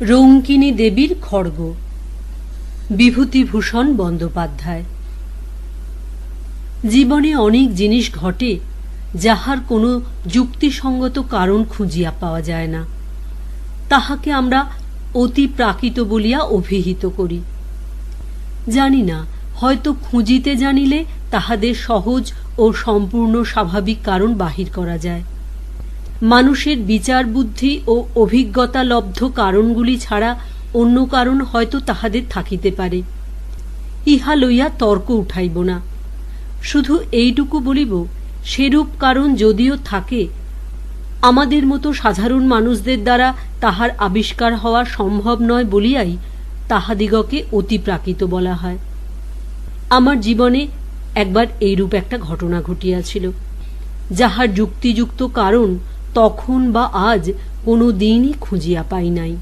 রঙ্কিনী দেবীর খড়গ, বিভূতিভূষণ বন্দ্যোপাধ্যায়। জীবনে অনেক জিনিস ঘটে যাহার কোনো যুক্তিসঙ্গত কারণ খুঁজিয়া পাওয়া যায় না, তাহাকে আমরা অতি প্রাকৃত বলিয়া অভিহিত করি। জানি না, হয়তো খুঁজিতে জানিলে তাহাদের সহজ ও সম্পূর্ণ স্বাভাবিক কারণ বাহির করা যায়। মানুষের বিচার বুদ্ধি ও অভিজ্ঞতা লব্ধ কারণগুলি ছাড়া অন্য কারণ হয়তো তাহাদের থাকিতে পারে। ইহা লইয়া তর্ক উঠাইব না, শুধু এইটুকু বলিব, সেরূপ কারণ যদিও থাকে, আমাদের মতো সাধারণ মানুষদের দ্বারা তাহার আবিষ্কার হওয়া সম্ভব নয় বলিয়াই তাহাদিগকে অতি প্রাকৃত বলা হয়। আমার জীবনে একবার এইরূপ একটা ঘটনা ঘটিয়াছিল, যাহার যুক্তিযুক্ত কারণ তখন বা আজ কোনো দিনই খুঁজিয়া পাই নাই।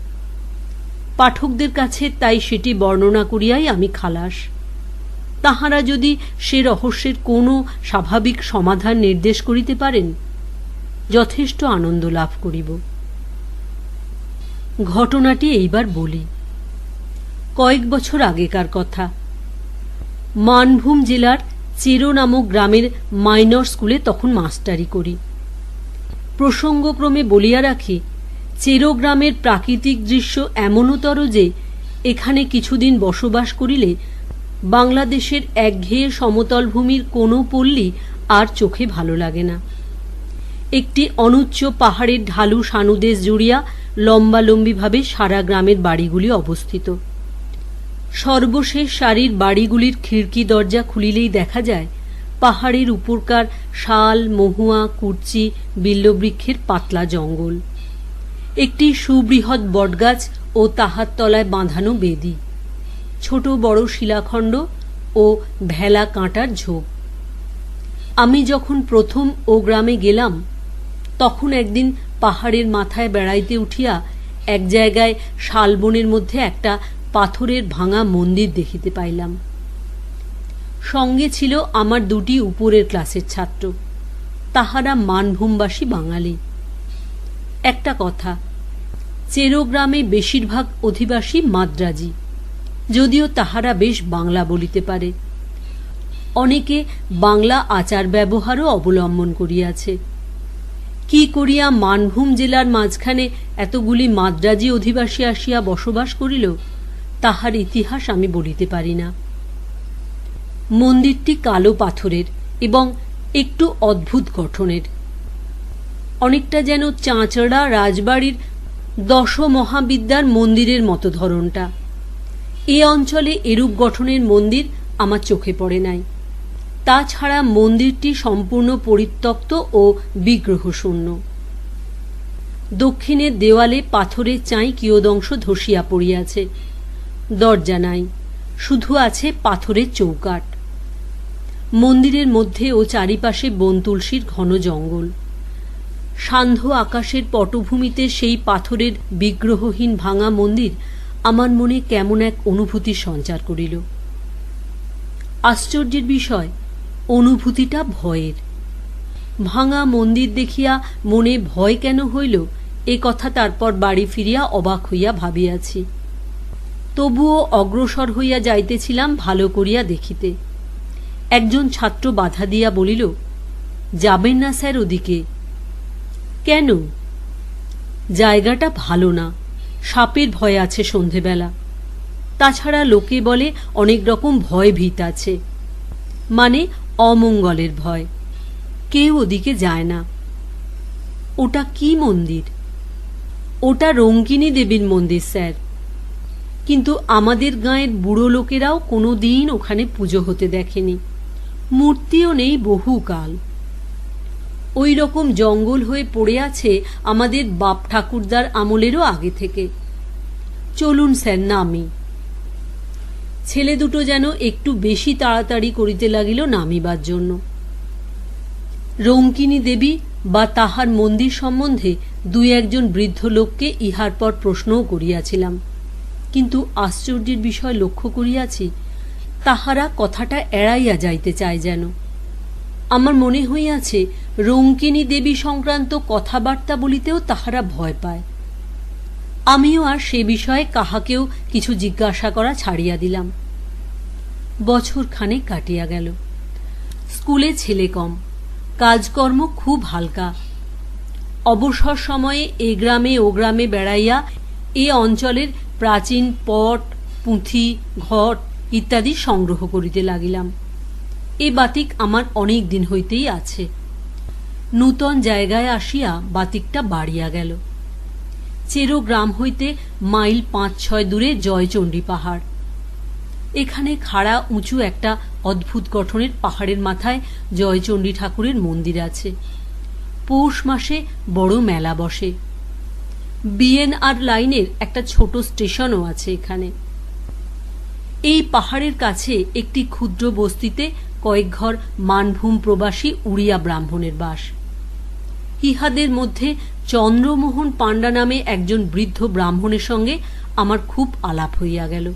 পাঠকদের কাছে তাই সেটি বর্ণনা করিয়াই আমি খালাস। তাহারা যদি সে রহস্যের কোনো স্বাভাবিক সমাধান নির্দেশ করিতে পারেন, যথেষ্ট আনন্দ লাভ করিব। ঘটনাটি এইবার বলি। কয়েক বছর আগেকার কথা। মানভূম জেলার চেরো নামক গ্রামের মাইনর স্কুলে তখন মাস্টারি করি। প্রসঙ্গক্রমে বলিয়া রাখি, চেরো গ্রামের প্রাকৃতিক দৃশ্য এমনতর যে এখানে কিছুদিন বসবাস করিলে বাংলাদেশের একঘেয়ে সমতল ভূমির কোনো পল্লী আর চোখে ভালো লাগে না। একটি অনুচ্চ পাহাড়ের ঢালু সানুদেশ জুড়িয়া লম্বালম্বিভাবে সারা গ্রামের বাড়িগুলি অবস্থিত। সর্বশেষ সারির বাড়িগুলির খিড়কি দরজা খুলিলেই দেখা যায় পাহাড়ের উপরকার শাল, মহুয়া, কুর্চি, বিল্লবৃক্ষের পাতলা জঙ্গল, একটি সুবৃহৎ বটগাছ ও তাহার তলায় বাঁধানো বেদি, ছোট বড় শিলাখণ্ড ও ভেলা কাঁটার ঝোপ। আমি যখন প্রথম ও গ্রামে গেলাম, তখন একদিন পাহাড়ের মাথায় বেড়াইতে উঠিয়া এক জায়গায় শালবনের মধ্যে একটা পাথরের ভাঙা মন্দির দেখিতে পাইলাম। সঙ্গে ছিল আমার দুটি উপরের ক্লাসের ছাত্র, তাহারা মানভূমবাসী বাঙালি। একটা কথা, চেরো গ্রামে বেশিরভাগ অধিবাসী মাদ্রাজি, যদিও তাহারা বেশ বাংলা বলিতে পারে। অনেকে বাংলা আচার ব্যবহারও অবলম্বন করিয়াছে। কি করিয়া মানভূম জেলার মাঝখানে এতগুলি মাদ্রাজি অধিবাসী আসিয়া বসবাস করিল, তাহার ইতিহাস আমি বলিতে পারি না। মন্দিরটি কালো পাথরের এবং একটু অদ্ভুত গঠনের, অনেকটা যেন চাঁচড়া রাজবাড়ির দশ মহাবিদ্যার মন্দিরের মতো ধরনটা। এ অঞ্চলে এরূপ গঠনের মন্দির আমার চোখে পড়ে নাই। তাছাড়া মন্দিরটি সম্পূর্ণ পরিত্যক্ত ও বিগ্রহশূন্য। দক্ষিণের দেওয়ালে পাথরের চাই কিয়দংশ ধসিয়া পড়িয়াছে। দরজা নাই, শুধু আছে পাথরের চৌকাঠ। মন্দিরের মধ্যে ও চারিপাশে বনতুলসীর ঘন জঙ্গল। সান্ধ্য আকাশের পটভূমিতে সেই পাথরের বিগ্রহহীন ভাঙা মন্দির আমার মনে কেমন এক অনুভূতির সঞ্চার করিল। আশ্চর্যের বিষয়, অনুভূতিটা ভয়ের। ভাঙা মন্দির দেখিয়া মনে ভয় কেন হইল, এ কথা তারপর বাড়ি ফিরিয়া অবাক হইয়া ভাবিয়াছি। তবুও অগ্রসর হইয়া যাইতেছিলাম ভালো করিয়া দেখিতে। একজন ছাত্র বাধা দিয়া বলিল, যাবেন না স্যার ওদিকে। কেন? জায়গাটা ভালো না, সাপের ভয় আছে সন্ধেবেলা। তাছাড়া লোকে বলে অনেক রকম ভয় ভীত আছে, মানে অমঙ্গলের ভয়। কেউ ওদিকে যায় না। ওটা কি মন্দির? ওটা রঙ্কিনী দেবীর মন্দির স্যার, কিন্তু আমাদের গাঁয়ের বুড়ো লোকেরাও কোনো দিন ওখানে পুজো হতে দেখেনি। মূর্তিও নেই বহুকাল। ওই রকম জঙ্গল হয়ে পড়ে আছে আমাদের বাপ ঠাকুরদার আমলেরও আগে থেকে। চলুন স্যার, নামি। ছেলে দুটো যেন একটু বেশি তাড়াতাড়ি করিতে লাগিল নামিবার জন্য। রঙ্কিনী দেবী বা তাহার মন্দির সম্বন্ধে দুই একজন বৃদ্ধ লোককে ইহার পর প্রশ্নও করিয়াছিলাম, কিন্তু আশ্চর্যের বিষয় লক্ষ্য করিয়াছি, তাহারা কথাটা এড়াইয়া যাইতে চায় যেন। আমার মনে হইয়াছে রঙ্কিনী দেবী সংক্রান্ত কথাবার্তা বলিতেও তাহারা ভয় পায়। আমিও আর সে বিষয়ে কাহাকেও কিছু জিজ্ঞাসা করা ছাড়িয়া দিলাম। বছর খানেক কাটিয়া গেল। স্কুলে ছেলে কম, কাজকর্ম খুব হালকা। অবসর সময়ে এ গ্রামে ও গ্রামে বেড়াইয়া এ অঞ্চলের প্রাচীন পট, পুঁথি, ঘট ইত্যাদি সংগ্রহ করিতে লাগিলাম। এ বাতিক আমার অনেক দিন হইতেই আছে। নূতন জায়গায় আসিয়া বাতিকটা বাড়িয়া গেল। চেরো গ্রাম হইতে মাইল ৫-৬ দূরে জয়চণ্ডী পাহাড়। এখানে খাড়া উঁচু একটা অদ্ভুত গঠনের পাহাড়ের মাথায় জয়চণ্ডী ঠাকুরের মন্দির আছে। পৌষ মাসে বড় মেলা বসে। বিএনআর লাইনের একটা ছোট স্টেশনও আছে এখানে। এই পাহাড়ের কাছে একটি ক্ষুদ্র বস্তিতে কয়েক ঘর মানভূম প্রবাসী উড়িয়া ব্রাহ্মণের বাস। ইহাদের মধ্যে চন্দ্রমোহন পাণ্ডা নামে একজন বৃদ্ধ ব্রাহ্মণের সঙ্গে আমার খুব আলাপ হইয়া গেল।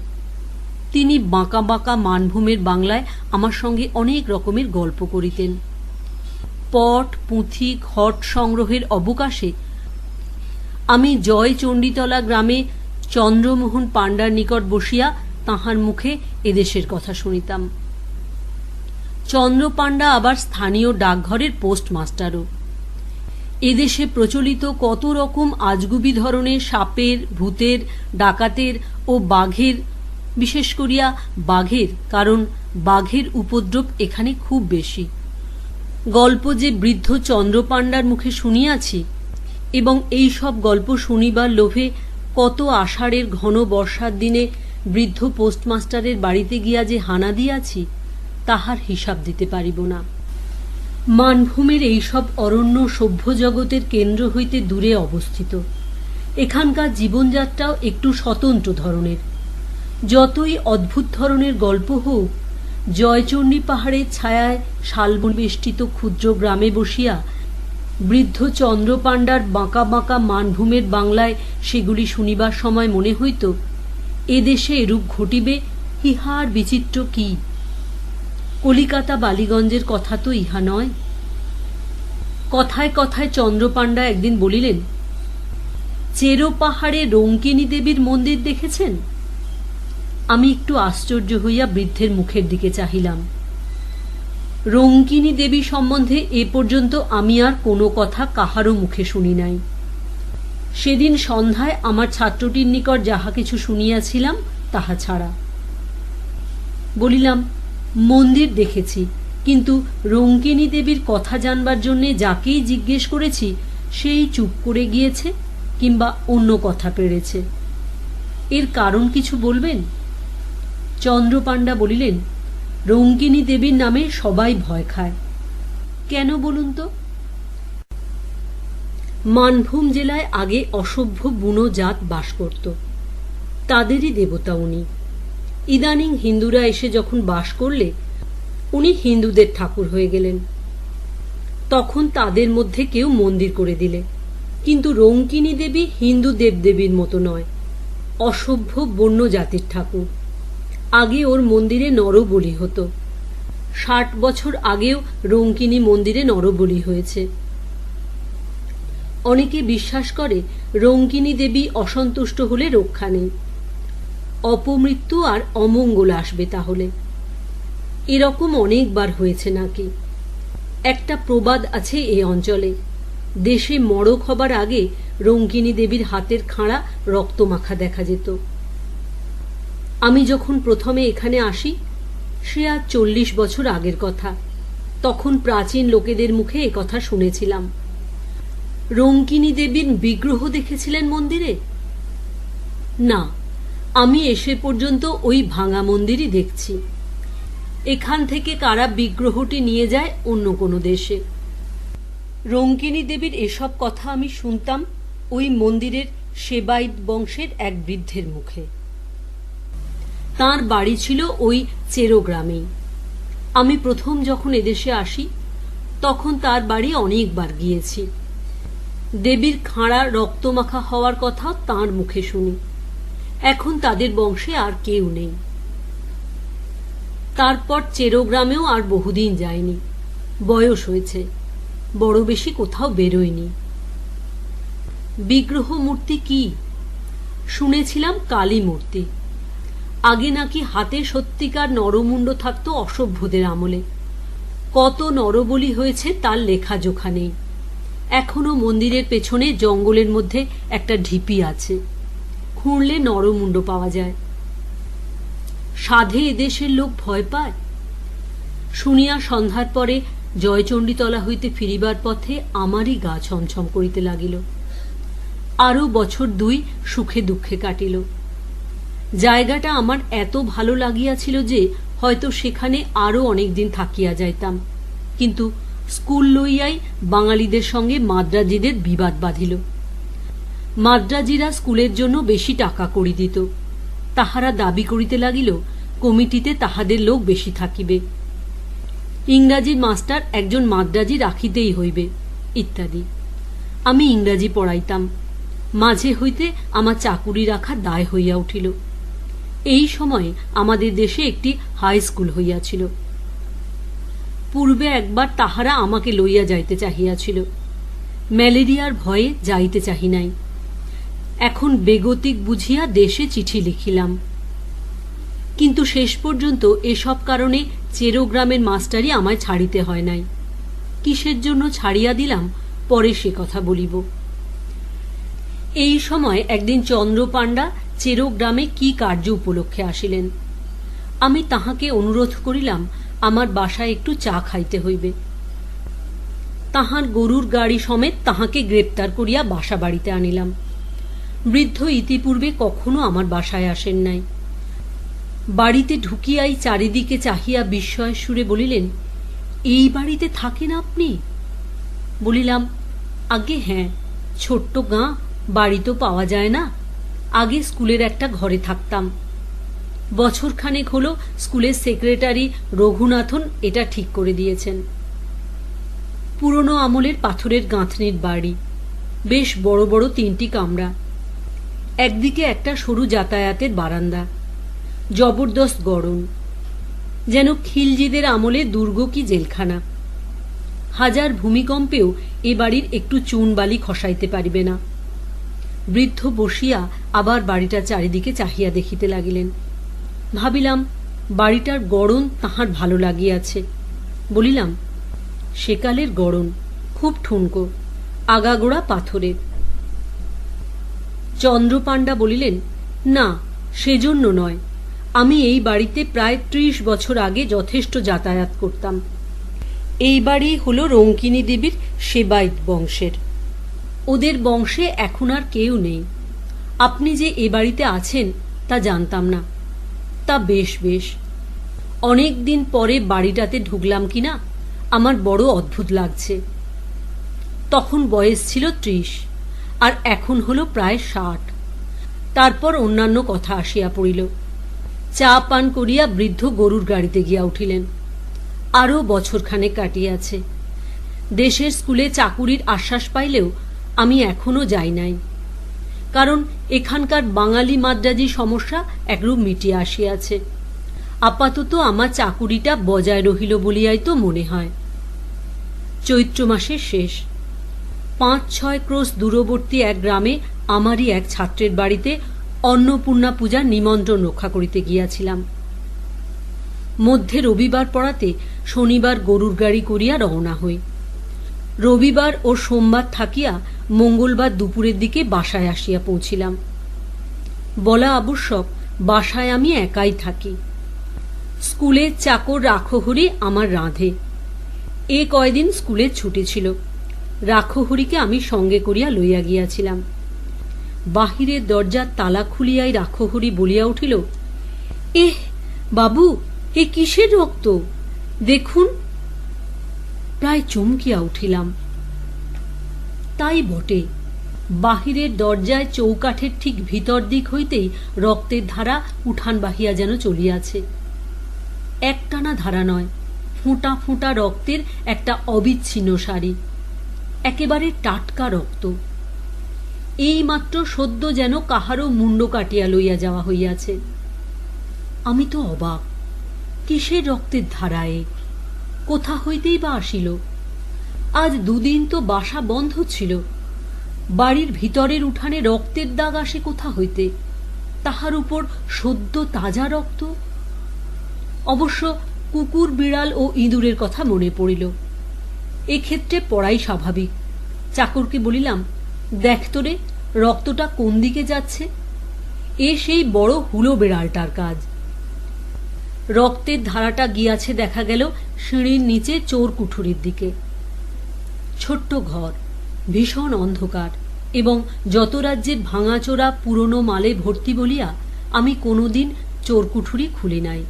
তিনি বাঁকা বাঁকা মানভূমের বাংলায় আমার সঙ্গে অনেক রকমের গল্প করিতেন। পট, পুঁথি, ঘট সংগ্রহের অবকাশে আমি জয়চণ্ডীতলা গ্রামে চন্দ্রমোহন পাণ্ডার নিকট বসিয়া তাহার মুখে এদেশের কথা শুনিতাম। চন্দ্র পাণ্ডা আবার স্থানীয় ডাকঘরের পোস্টমাস্টারও। এদেশে প্রচলিত কত রকম আজগুবি ধরনের সাপের, ভূতের, ডাকাতের ও বাঘের, বিশেষ করিয়া বাঘের, কারণ বাঘের উপদ্রব এখানে খুব বেশি, গল্প যে বৃদ্ধ চন্দ্র পাণ্ডার মুখে শুনিয়াছি, এবং এই সব গল্প শুনিবার লোভে কত আষাঢ়ের ঘন বর্ষার দিনে বৃদ্ধ পোস্টমাস্টারের বাড়িতে গিয়া যে হানা দিয়াছি, তাহার হিসাব দিতে পারিব না। মানভূমের এইসব অরণ্য সভ্য জগতের কেন্দ্র হইতে দূরে অবস্থিত। এখানকার জীবনযাত্রাও একটু স্বতন্ত্র ধরনের। যতই অদ্ভুত ধরনের গল্প হোক, জয়চণ্ডী পাহাড়ের ছায়ায় শালবন বেষ্টিত ক্ষুদ্র গ্রামে বসিয়া বৃদ্ধ চন্দ্র পাণ্ডার বাঁকা বাঁকা মানভূমের বাংলায় সেগুলি শুনিবার সময় মনে হইত, এদেশে এরূপ ঘটিবে ইহার বিচিত্র কি! কলিকাতা বালিগঞ্জের কথা তো ইহা নয়। কথায় কথায় চন্দ্রপাণ্ডা একদিন বলিলেন, চেরো পাহাড়ে রঙ্কিনী দেবীর মন্দির দেখেছেন? আমি একটু আশ্চর্য হইয়া বৃদ্ধের মুখের দিকে চাহিলাম। রঙ্কিনী দেবী সম্বন্ধে এ পর্যন্ত আমি আর কোনো কথা কাহারও মুখে শুনি নাই। সেদিন সন্ধ্যায় আমার ছাত্রটির নিকট যাহা কিছু শুনিয়াছিলাম তাহা ছাড়া। বলিলাম, মন্দির দেখেছি, কিন্তু রঙ্কিনী দেবীর কথা জানবার জন্যে যাকেই জিজ্ঞেস করেছি সেই চুপ করে গিয়েছে কিংবা অন্য কথা পেড়েছে। এর কারণ কিছু বলবেন? চন্দ্রপাণ্ডা বলিলেন, রঙ্কিনী দেবীর নামে সবাই ভয় খায়। কেন বলুন তো? মানভূম জেলায় আগে অসভ্য বুনো জাত বাস করত, তাদেরই দেবতা উনি। ইদানিং হিন্দুরা এসে যখন বাস করলে উনি হিন্দুদের ঠাকুর হয়ে গেলেন। তখন তাদের মধ্যে কেউ মন্দির করে দিলে, কিন্তু রঙ্কিনী দেবী হিন্দু দেবদেবীর মতো নয়, অসভ্য বন্য জাতির ঠাকুর। আগে ওর মন্দিরে নরবলি হতো। 60 বছর আগেও রঙ্কিনী মন্দিরে নরবলি হয়েছে। অনেকে বিশ্বাস করে রঙ্কিনী দেবী অসন্তুষ্ট হলে রক্ষা নেই, অপমৃত্যু আর অমঙ্গল আসবে তাহলে। এরকম অনেকবার হয়েছে নাকি। একটা প্রবাদ আছে এ অঞ্চলে, দেশে মড়ক হবার আগে রঙ্কিনী দেবীর হাতের খাঁড়া রক্তমাখা দেখা যেত। আমি যখন প্রথমে এখানে আসি, সে আজ 40 বছর আগের কথা, তখন প্রাচীন লোকেদের মুখে এ কথা শুনেছিলাম। রঙ্কিনী দেবীর বিগ্রহ দেখেছিলেন মন্দিরে? না, আমি এসে পর্যন্ত ওই ভাঙা মন্দিরই দেখছি। এখান থেকে কারা বিগ্রহটি নিয়ে যায় অন্য কোনো দেশে। রঙ্কিনী দেবীর এসব কথা আমি শুনতাম ওই মন্দিরের সেবায়িত বংশের এক বৃদ্ধের মুখে। তাঁর বাড়ি ছিল ওই চেরো গ্রামেই। আমি প্রথম যখন এদেশে আসি তখন তার বাড়ি অনেকবার গিয়েছি। দেবীর খাঁড়া রক্তমাখা হওয়ার কথা তাঁর মুখে শুনি। এখন তাদের বংশে আর কেউ নেই। তারপর চেরো গ্রামেও আর বহুদিন যায়নি, বয়স হয়েছে, বড় বেশি কোথাও বেরোয়নি। বিগ্রহ মূর্তি কি? শুনেছিলাম কালী মূর্তি। আগে নাকি হাতে সত্যিকার নরমুণ্ড থাকতো অসভ্যদের আমলে। কত নরবলি হয়েছে তার লেখাজোখা নেই। এখনো মন্দিরের পেছনে জঙ্গলের মধ্যে একটা ঢিপি আছে, খুঁড়লে নরমুণ্ড পাওয়া যায়। সাধে এদেশের লোক ভয় পায়। শুনিয়া সন্ধ্যার পরে জয়চণ্ডীতলা হইতে ফিরিবার পথে আমারই গা ছমছম করিতে লাগিল। আরো বছর 2 সুখে দুঃখে কাটিল। জায়গাটা আমার এত ভালো লাগিয়াছিল যে হয়তো সেখানে আরো অনেকদিন থাকিয়া যাইতাম, কিন্তু স্কুল লইয়াই বাঙালিদের সঙ্গে মাদ্রাজিদের বিবাদ বাঁধিল। মাদ্রাজিরা স্কুলের জন্য বেশি টাকা করি দিত। তাহারা দাবি করিতে লাগিল কমিটিতে তাহাদের লোক বেশি থাকিবে, ইংরাজির মাস্টার একজন মাদ্রাজি রাখিতেই হইবে ইত্যাদি। আমি ইংরাজি পড়াইতাম। মাঝে হইতে আমার চাকুরি রাখা দায় হইয়া উঠিল। এই সময়ে আমাদের দেশে একটি হাই স্কুল হইয়াছিল। পূর্বে একবার তাহারা আমাকে লইয়া যাইতে চাহিয়াছিল। ম্যালেরিয়ার ভয়ে যাইতে চাহি নাই। এখন বেগতিক বুঝিয়া দেশে চিঠি লিখিলাম, কিন্তু শেষ পর্যন্ত এসব কারণে চেরোগ্রামের মাস্টারই আমায় ছাড়িতে হয় নাই। কিসের জন্য ছাড়িয়া দিলাম পরে সে কথা বলিব। এই সময় একদিন চন্দ্রপাণ্ডা চেরোগ্রামে কি কার্য উপলক্ষে আসিলেন। আমি তাহাকে অনুরোধ করিলাম আমার বাসায় একটু চা খাইতে হইবে। তাহার গরুর গাড়ি সমেত তাহাকে গ্রেপ্তার করিয়া বাসা বাড়িতে আনিলাম। বৃদ্ধ ইতিপূর্বে কখনো আমার বাসায় আসেন নাই। বাড়িতে ঢুকিয়াই চারিদিকে চাহিয়া বিস্ময়ের সুরে বলিলেন, এই বাড়িতে থাকেন আপনি? বলিলাম, আগে হ্যাঁ, ছোট্ট গাঁ, বাড়ি তো পাওয়া যায় না। আগে স্কুলের একটা ঘরে থাকতাম। বছরখানেক হলো স্কুলের সেক্রেটারি রঘুনাথন এটা ঠিক করে দিয়েছেন। পুরনো আমলের পাথরের গাঁথনির বাড়ি, বেশ বড় বড় 3টি কামরা, একদিকে একটা সরু যাতায়াতের বারান্দা, জবরদস্ত গড়ন, যেন খিলজিদের আমলে দুর্গ কি জেলখানা। হাজার ভূমিকম্পেও এ বাড়ির একটু চুন বালি খসাইতে পারিবে না। বৃদ্ধ বসিয়া আবার বাড়িটা চারিদিকে চাহিয়া দেখিতে লাগিলেন। ভাবিলাম বাড়িটার গড়ন তাহার ভালো লাগিয়াছে। বলিলাম, সেকালের গড়ন, খুব ঠুনকো, আগাগোড়া পাথরের। চন্দ্রপাণ্ডা বলিলেন, না, সেজন্য নয়। আমি এই বাড়িতে প্রায় 30 বছর আগে যথেষ্ট যাতায়াত করতাম। এই বাড়ি হল রঙ্কিনী দেবীর সেবায়ত বংশের। ওদের বংশে এখন আর কেউ নেই। আপনি যে এ বাড়িতে আছেন তা জানতাম না। তা বেশ বেশ। অনেক দিন পরে বাড়িটাতে ঢুকলাম কিনা আমার বড় অদ্ভুত লাগছে। তখন বয়স ছিল 30, আর এখন হলো প্রায় 60। তারপর অন্যান্য কথা আসিয়া পড়িল। চা পান করিয়া বৃদ্ধ গরুর গাড়িতে গিয়া উঠিলেন। আরও বছরখানেক কাটিয়াছে। দেশের স্কুলে চাকুরির আশ্বাস পাইলেও আমি এখনো যাই নাই, কারণ এখানকার বাঙালি মাদ্রাজি সমস্যা একরূপ মিটিয়া আসিয়াছে। আপাতত আমার চাকুরিটা বজায় রহিল বলিয়াই তো মনে হয়। চৈত্র মাসের শেষ। 5-6 ক্রোশ দূরবর্তী এক গ্রামে আমারই এক ছাত্রের বাড়িতে অন্নপূর্ণা পূজার নিমন্ত্রণ রক্ষা করিতে গিয়াছিলাম। মধ্যে রবিবার পড়াতে শনিবার গরুর গাড়ি করিয়া রওনা হই। রবিবার ও সোমবার থাকিয়া মঙ্গলবার দুপুরের দিকে বাসায় আসিয়া পৌঁছিলাম। বলা আবশ্যক, বাসায় আমি একাই থাকি। স্কুলের চাকর রাখহরি আমার রাঁধে। এ কয়দিন স্কুলের ছুটি ছিল। রাখহরিকে আমি সঙ্গে করিয়া লইয়া গিয়াছিলাম। বাহিরের দরজার তালা খুলিয়াই রাখহরি বলিয়া উঠিল, এহ বাবু, এ কিসের রক্ত দেখুন। প্রায় চমকিয়া উঠিলাম। তাই বটে, বাহিরের দরজায় চৌকাঠের ঠিক ভিতর দিক হইতেই রক্তের ধারা উঠান বাহিয়া যেন চলিয়াছে। একটানা ধারা নয়, ফোঁটা ফোঁটা রক্তের একটা অবিচ্ছিন্ন সারি, একেবারে টাটকা রক্ত। এই মাত্র সদ্য যেন কাহারও মুন্ড কাটিয়া লইয়া যাওয়া হইয়াছে। আমি তো অবাক, কিসের রক্তের ধারায়, কোথা হইতেই বা আসিল? আজ 2 দিন তো বাসা বন্ধ ছিল, বাড়ির ভিতরের উঠানে রক্তের দাগ আসে কোথা হইতে, তাহার উপর সদ্য তাজা রক্ত। অবশ্য কুকুর, বিড়াল ও ইঁদুরের কথা মনে পড়িল। এক্ষেত্রে পড়াই স্বাভাবিক। চাকরকে বলিলাম, দেখ তোরে, রক্তটা কোন দিকে যাচ্ছে। এ সেই বড় হুলো বেড়ালটার কাজ। রক্তের ধারাটা গিয়াছে দেখা গেল সিঁড়ির নিচে চোর কুঠুরির দিকে। ছোট্ট ঘর, ভীষণ অন্ধকার এবং যত রাজ্যের ভাঙাচোরা পুরনো মালে ভর্তি বলিয়া আমি কোনোদিন চোর কুঠুরি খুলি নাই।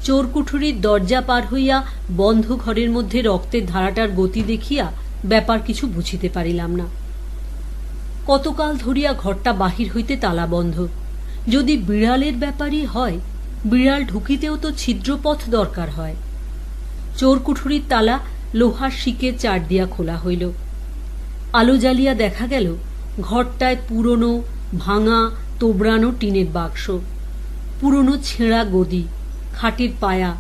চোর কুঠুরির দরজা পার হইয়া বন্ধ ঘরের মধ্যে রক্তের ধারাটার গতি দেখিয়া ব্যাপার কিছু বুঝিতে পারিলাম না। কতকাল ধরিয়া ঘরটা বাহির হইতে তালা বন্ধ। যদি বিড়ালের ব্যাপারই হয়, বিড়াল ঢুকিতেও তো ছিদ্রপথ দরকার হয়। চোর কুঠুরির তালা লোহার শিকের চার দিয়া খোলা হইল। আলো জ্বালিয়া দেখা গেল ঘরটায় পুরনো ভাঙা তোবড়ানো টিনের বাক্স, পুরনো ছেঁড়া গদি, খাটের পায়া,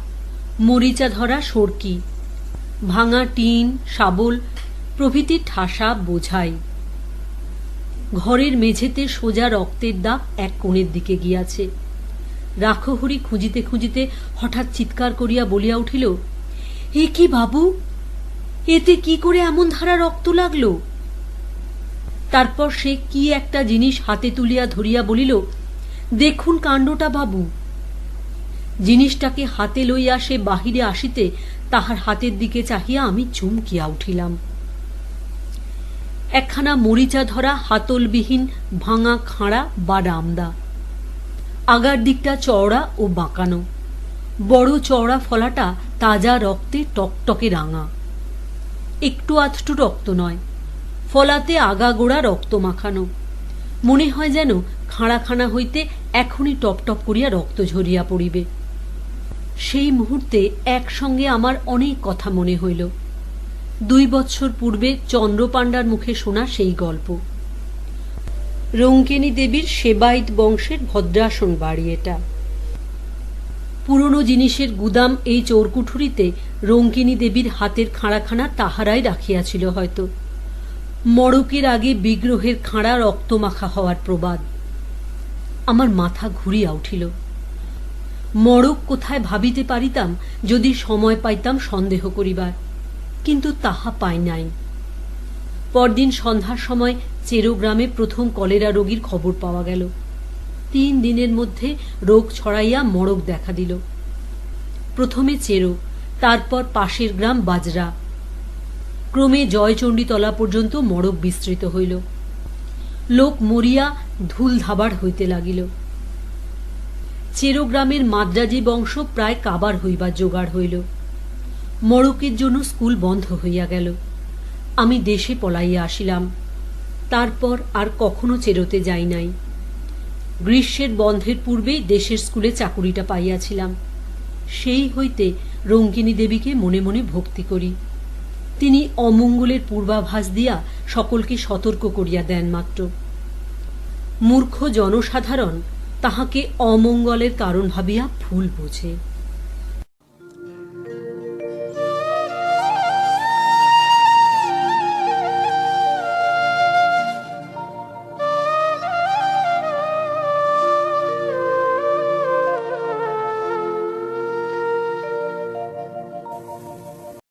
মরিচা ধরা সরকি, ভাঙা টিন, শাবল প্রভৃতি ঠাসা বোঝাই। ঘরের মেঝেতে সোজা রক্তের দাগ এক কোণের দিকে গিয়াছে। রাখহরি খুঁজিতে খুঁজিতে হঠাৎ চিৎকার করিয়া বলিয়া উঠিল, এ কি বাবু, এতে কি করে এমন ধারা রক্ত লাগলো? তারপর সে কি একটা জিনিস হাতে তুলিয়া ধরিয়া বলিল, দেখুন কাণ্ডটা বাবু। জিনিসটাকে হাতে লইয়া সে বাহিরে আসিতে তাহার হাতের দিকে চাহিয়া আমি চমকিয়া উঠিলাম। একখানা মরিচা ধরা হাতলবিহীন ভাঙা খাঁড়া বা রামদা। আগার দিকটা চওড়া ও বাঁকানো, বড় চওড়া ফলাটা তাজা রক্তে টকটকে রাঙা। একটু আধটু রক্ত নয়, ফলাতে আগাগোড়া রক্ত মাখানো। মনে হয় যেন খাঁড়াখানা হইতে এখনই টপটপ করিয়া রক্ত ঝরিয়া পড়িবে। সেই মুহূর্তে একসঙ্গে আমার অনেক কথা মনে হইল। 2 বৎসর পূর্বে চন্দ্রপাণ্ডার মুখে শোনা সেই গল্প। রঙ্কিনী দেবীর সেবায়িত বংশের ভদ্রাসন বাড়ি এটা। পুরনো জিনিসের গুদাম এই চোরকুঠুরিতে রঙ্কিনী দেবীর হাতের খাঁড়াখানা তাহারাই রাখিয়াছিল হয়তো। মড়কের আগে বিগ্রহের খাঁড়া রক্তমাখা হওয়ার প্রবাদ। আমার মাথা ঘুরিয়া উঠিল। মড়ক কোথায় ভাবিতে পারিতাম যদি সময় পাইতাম সন্দেহ করিবার, কিন্তু তাহা পাই নাই। পরদিন সন্ধ্যার সময় চেরো গ্রামে প্রথম কলেরা রোগীর খবর পাওয়া গেল। 3 দিনের মধ্যে রোগ ছড়াইয়া মড়ক দেখা দিল। প্রথমে চেরো, তারপর পাশের গ্রাম বাজরা, ক্রমে জয়চণ্ডীতলা পর্যন্ত মড়ক বিস্তৃত হইল। লোক মরিয়া ধুল ধাবার হইতে লাগিল। চেরো গ্রামের মাদ্রাজি বংশ প্রায় কাবার হইবার জোগাড় হইল। মড়কের জন্য স্কুল বন্ধ হইয়া গেল। আমি দেশে পলাইয়া আসিলাম। তারপর আর কখনো চেরোতে যাই নাই। গ্রীষ্মের বন্ধের পূর্বেই দেশের স্কুলে চাকুরিটা পাইয়াছিলাম। সেই হইতে রঙ্কিনী দেবীকে মনে মনে ভক্তি করি। তিনি অমঙ্গলের পূর্বাভাস দিয়া সকলকে সতর্ক করিয়া দেন মাত্র। মূর্খ জনসাধারণ তাহাকে অমঙ্গলের কারণ ভাবিয়া ভুল বোঝে।